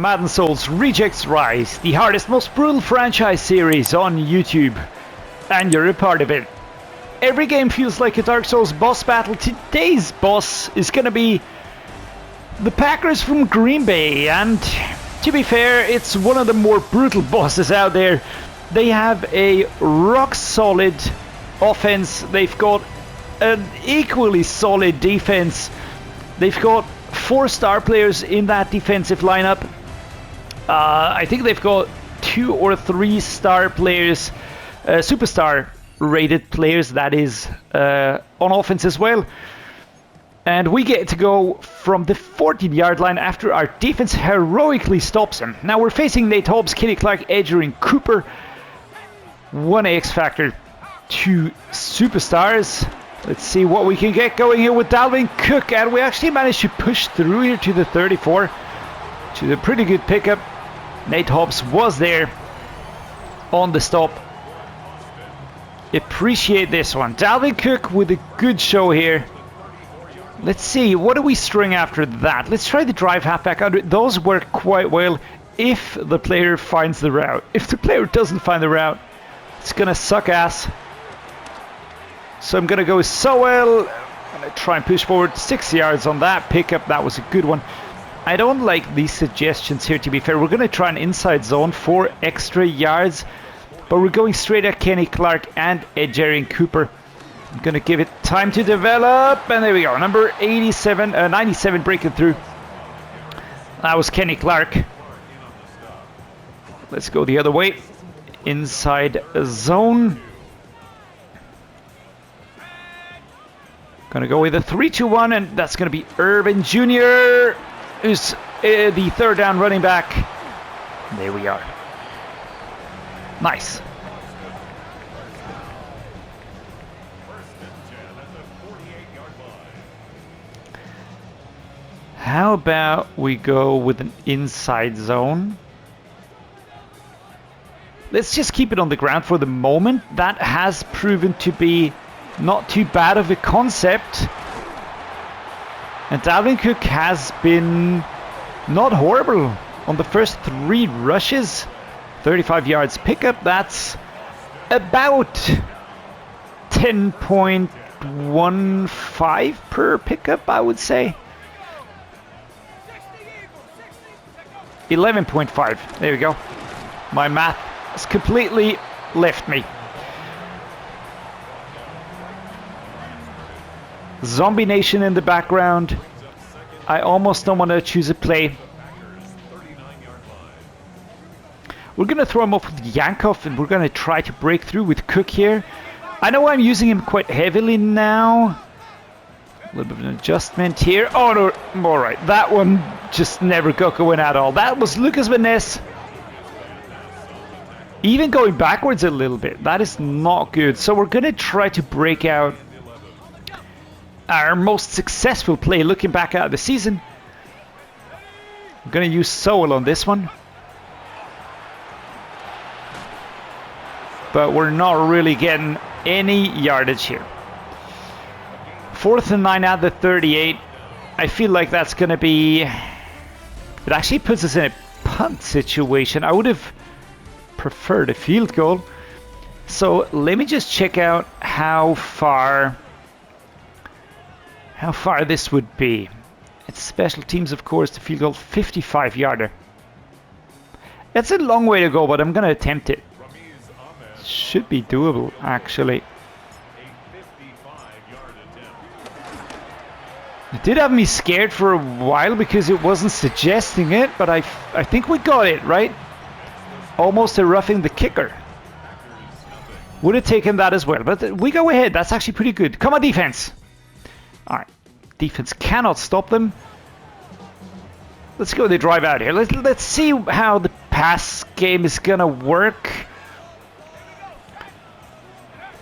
Madden Souls Rejects Rise, the hardest, most brutal franchise series on YouTube. And you're a part of it. Every game feels like a Dark Souls boss battle. Today's boss is going to be the Packers from Green Bay. And to be fair, it's one of the more brutal bosses out there. They have a rock-solid offense. They've got an equally solid defense. They've got 4 star players in that defensive lineup. I think they've got 2 or 3 star players, superstar rated players, that is, on offense as well. And we get to go from the 14-yard line after our defense heroically stops him. Now we're facing Nate Hobbs, Kenny Clark, Edger, and Cooper. 1 X Factor, 2 superstars. Let's see what we can get going here with Dalvin Cook. And we actually managed to push through here to the 34. Which is a pretty good pickup. Nate Hobbs was there on the stop. Appreciate this one. Dalvin Cook with a good show here. Let's see, what do we string after that? Let's try the drive halfback under. Those work quite well if the player finds the route. If the player doesn't find the route, it's gonna suck ass. So I'm gonna go so well. I'm gonna try and push forward 6 yards on that pickup. That was a good one. I don't like these suggestions here, to be fair. We're gonna try an inside zone for extra yards, but we're going straight at Kenny Clark and Jerry and Cooper. I'm gonna give it time to develop, and there we go. Number 97 breaking through. That was Kenny Clark. Let's go the other way. Inside zone. Gonna go with a 3-2-1, and that's gonna be Urban Jr., who's the third down running back. There we are. Nice. How about we go with an inside zone? Let's just keep it on the ground for the moment. That has proven to be not too bad of a concept. And Dalvin Cook has been not horrible on the first 3 rushes. 35 yards pickup. That's about 10.15 per pickup, I would say. 11.5. There we go. My math has completely left me. Zombie Nation in the background. I almost don't want to choose a play. We're going to throw him off with Yankov, and we're going to try to break through with Cook here. I know I'm using him quite heavily now. A little bit of an adjustment here. Oh no, alright, that one just never got going at all. That was Lucas Van Ness. Even going backwards a little bit. That is not good. So we're going to try to break out our most successful play looking back at the season. I'm going to use Sowell on this one. But we're not really getting any yardage here. 4th and 9 at the 38. I feel like that's going to be... It actually puts us in a punt situation. I would have preferred a field goal. So let me just check out how far this would be. It's special teams, of course. The field goal, 55-yarder. It's a long way to go, but I'm going to attempt it. Should be doable, actually. It did have me scared for a while because it wasn't suggesting it, but I think we got it, right? Almost a roughing the kicker. Would have taken that as well, but we go ahead. That's actually pretty good. Come on, defense. All right. Defense cannot stop them. Let's go with the drive out here. Let's see how the pass game is going to work.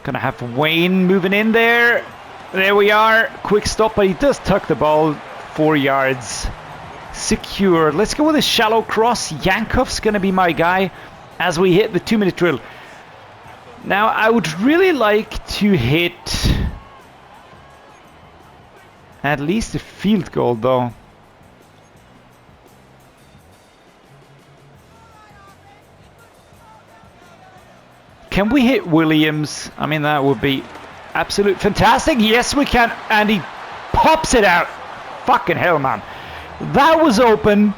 Gonna have Wayne moving in there. There we are. Quick stop, but he does tuck the ball 4 yards. Secure. Let's go with a shallow cross. Yankov's gonna be my guy as we hit the 2-minute drill. Now, I would really like to hit at least a field goal, though. Can we hit Williams? I mean, that would be absolute fantastic. Yes, we can. And he pops it out. Fucking hell, man. That was open.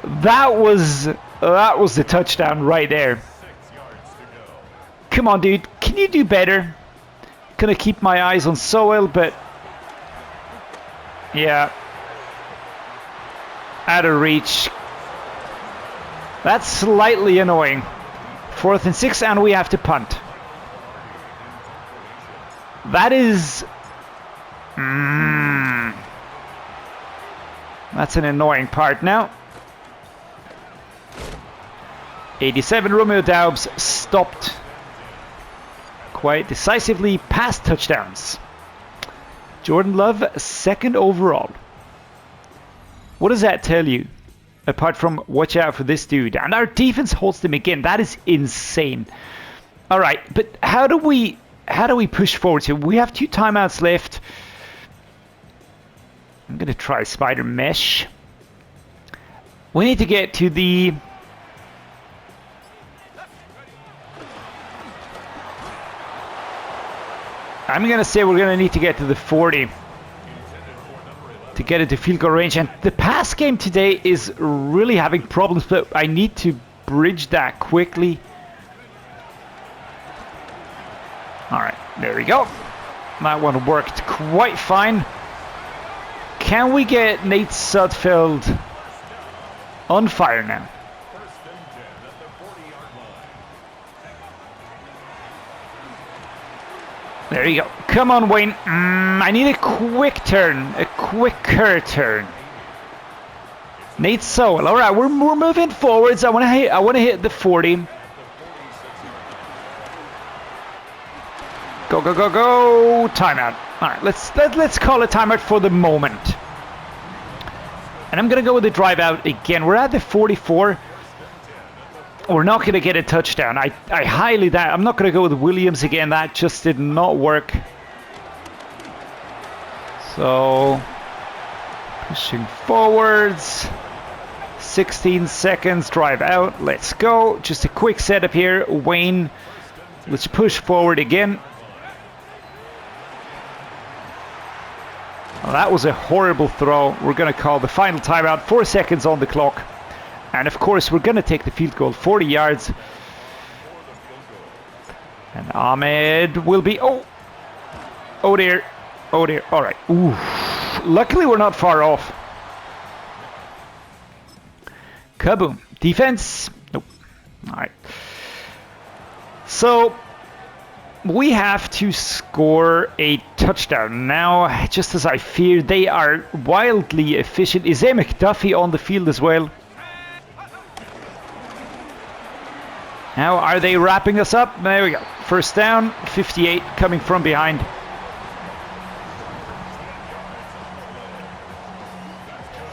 That was the touchdown right there. Come on, dude. Can you do better? Gonna keep my eyes on Sowell, but yeah, out of reach. That's slightly annoying. 4th and 6, and we have to punt. That is... that's an annoying part now. 87, Romeo Daubs stopped quite decisively past touchdowns. Jordan Love, 2nd overall. What does that tell you? Apart from watch out for this dude. And our defense holds them again. That is insane. All right, but how do we push forward here? We have 2 timeouts left. I'm going to try spider mesh. We need to get to the... I'm going to say we're going to need to get to the 40 to get into field goal range. And the pass game today is really having problems, but I need to bridge that quickly. All right, there we go. That one worked quite fine. Can we get Nate Sudfeld on fire now? There you go. Come on, Wayne. I need a quick turn. A quicker turn. Nate Sowell. All right, we're moving forwards. I want to hit the 40. Go, go, go, go. Timeout. All right, let's call a timeout for the moment. And I'm going to go with the drive out again. We're at the 44. We're not going to get a touchdown. I highly doubt. I'm not going to go with Williams again. That just did not work. So, pushing forwards. 16 seconds. Drive out. Let's go. Just a quick setup here. Wayne, let's push forward again. Well, that was a horrible throw. We're going to call the final timeout. 4 seconds on the clock. And of course, we're going to take the field goal, 40 yards. And Ahmed will be... Oh dear. Oh dear. All right. Ooh. Luckily, we're not far off. Kaboom. Defense. Nope. All right. So, we have to score a touchdown. Now, just as I feared, they are wildly efficient. Is A. McDuffie on the field as well? Now, are they wrapping us up? There we go. First down, 58 coming from behind.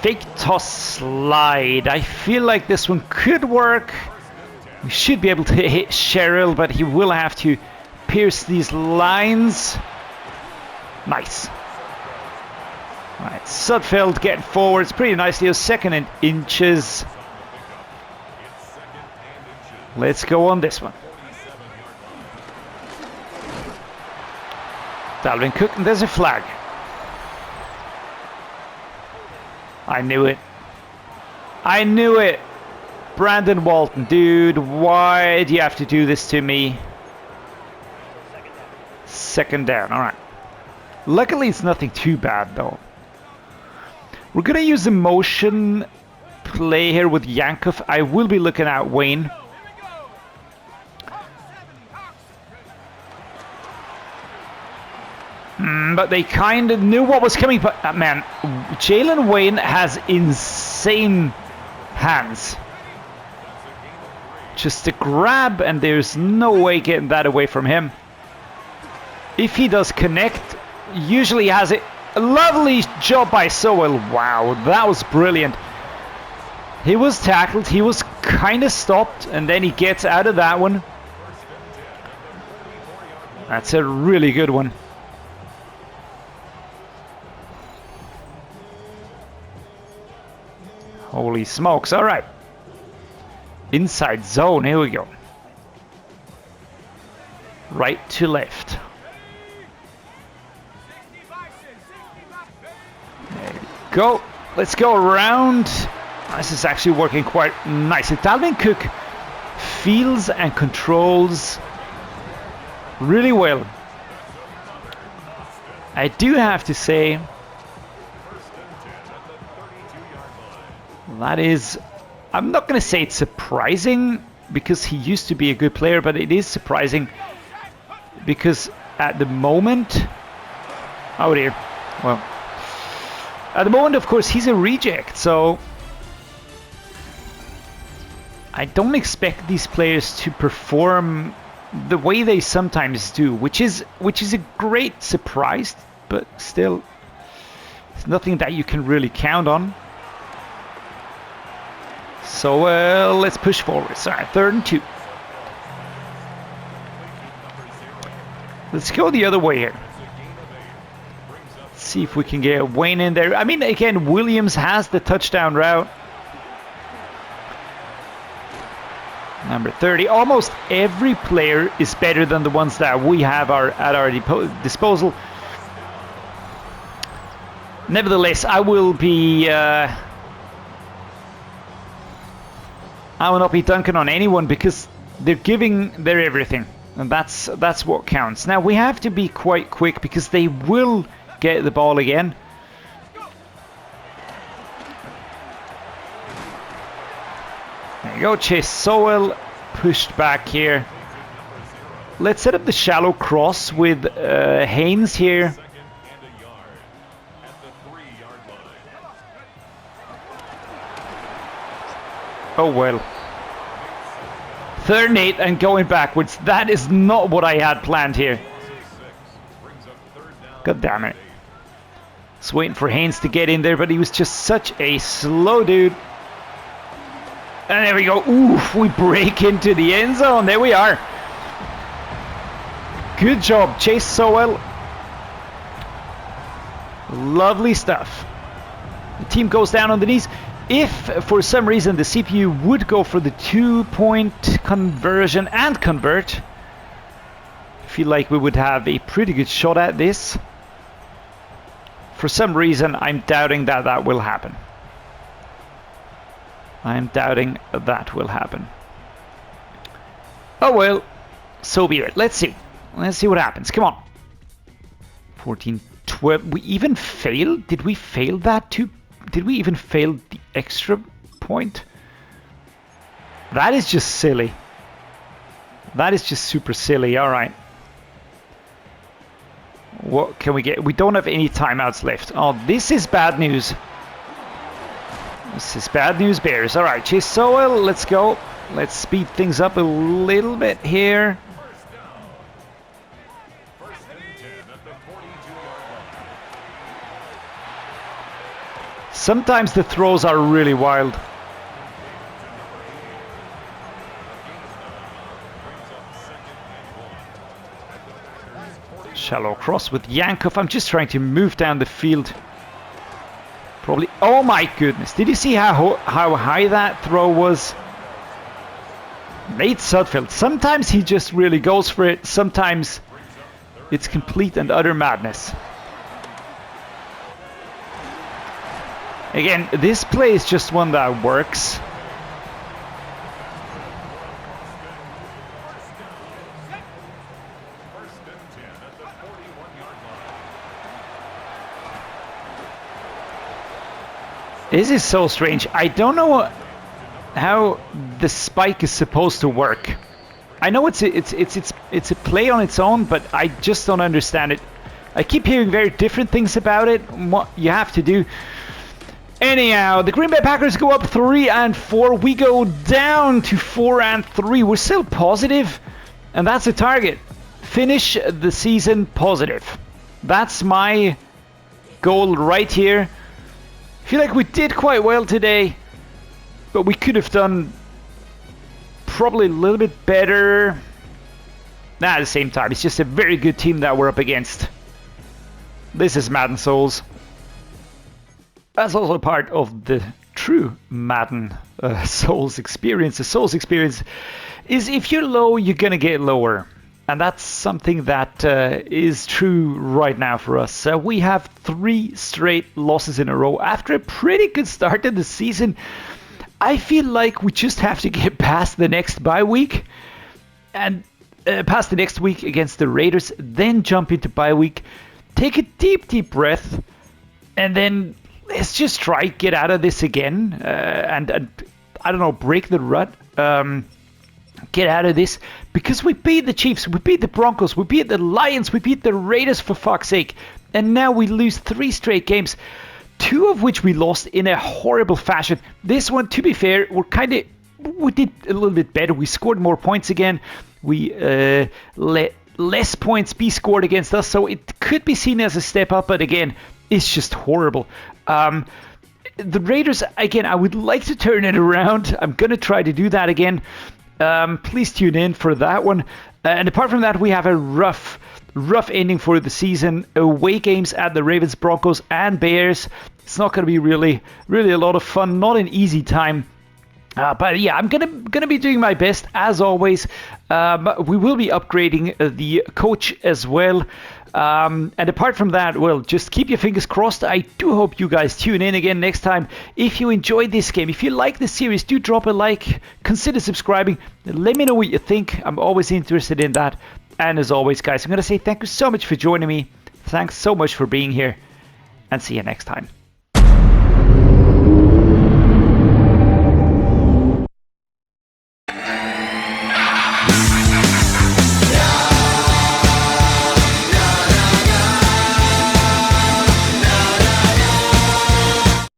Fake toss slide. I feel like this one could work. We should be able to hit Cheryl, but he will have to pierce these lines. Nice. All right, Sudfeld getting forwards pretty nicely. 2nd and inches. Let's go on this one. Dalvin Cook, and there's a flag. I knew it. I knew it. Brandon Walton, dude, why do you have to do this to me? 2nd down, all right. Luckily, it's nothing too bad, though. We're going to use the motion play here with Yankov. I will be looking at Wayne. But they kind of knew what was coming. But man, Jalen Wayne has insane hands. Just a grab, and there's no way getting that away from him. If he does connect, usually he has it. A lovely job by Sowell. Wow, that was brilliant. He was tackled. He was kind of stopped, and then he gets out of that one. That's a really good one. Holy smokes, all right. Inside zone, here we go. right to left. There we go. Let's go around. This is actually working quite nicely. Dalvin Cook feels and controls really well. I do have to say that is, I'm not going to say it's surprising because he used to be a good player, but it is surprising because at the moment, oh dear, well, at the moment, of course, he's a reject, so I don't expect these players to perform the way they sometimes do, which is a great surprise, but still, it's nothing that you can really count on. So let's push forward. Sorry, 3rd and 2. Let's go the other way here. Let's see if we can get Wayne in there. I mean, again, Williams has the touchdown route. Number 30. Almost every player is better than the ones that we have at our disposal. Nevertheless, I will not be dunking on anyone because they're giving their everything, and that's what counts. Now we have to be quite quick because they will get the ball again. There you go, Chase Sowell pushed back here. Let's set up the shallow cross with Haynes here. Oh well. 3rd and 8 and going backwards. That is not what I had planned here. God damn it. Just waiting for Haynes to get in there, but he was just such a slow dude. And there we go. Oof, we break into the end zone. There we are. Good job, Chase Sowell. Lovely stuff. The team goes down on the knees. If for some reason the CPU would go for the 2-point conversion and convert, I feel like we would have a pretty good shot at this. For some reason, I'm doubting that that will happen. I'm doubting that will happen. Oh well, so be it. Let's see. Let's see what happens. Come on. 14, 12. We even failed? Did we fail that too? Did we even fail the extra point? That is just silly. That is just super silly. All right. What can we get? We don't have any timeouts left. Oh, this is bad news. This is bad news, Bears. All right, Chase Sowell, let's go. Let's speed things up a little bit here. Sometimes the throws are really wild. Shallow cross with Yankov. I'm just trying to move down the field. Probably. Oh my goodness. Did you see how high that throw was? Nate Sudfeld. Sometimes he just really goes for it. Sometimes it's complete and utter madness. Again, this play is just one that works. This is so strange. I don't know how the spike is supposed to work. I know it's a play on its own, but I just don't understand it. I keep hearing very different things about it. What you have to do. Anyhow, the Green Bay Packers go up 3-4. We go down to 4-3. We're still positive, and that's the target. Finish the season positive. That's my goal right here. I feel like we did quite well today, but we could have done probably a little bit better. Nah, at the same time, it's just a very good team that we're up against. This is Madden Souls. That's also part of the true Madden Souls experience. The Souls experience is if you're low, you're gonna get lower. And that's something that is true right now for us. We have 3 straight losses in a row after a pretty good start to the season. I feel like we just have to get past the next bye week and past the next week against the Raiders, then jump into bye week, take a deep breath, and then let's just try get out of this again and I don't know, break the rut. Get out of this, because we beat the Chiefs, we beat the Broncos, we beat the Lions, we beat the Raiders, for fuck's sake, and now we lose 3 straight games, 2 of which we lost in a horrible fashion. This one, to be fair, we did a little bit better. We scored more points again. We let less points be scored against us, so it could be seen as a step up, but again, it's just horrible. The Raiders, again, I would like to turn it around. I'm going to try to do that again. Please tune in for that one. And apart from that, we have a rough ending for the season. Away games at the Ravens, Broncos, and Bears. It's not going to be really a lot of fun. Not an easy time. But yeah, I'm gonna be doing my best as always. We will be upgrading the coach as well. And apart from that, well, just keep your fingers crossed. I do hope you guys tune in again next time. If you enjoyed this game, if you like this series, do drop a like, consider subscribing, let me know what you think. I'm always interested in that. And as always, guys, I'm going to say thank you so much for joining me. Thanks so much for being here, and see you next time.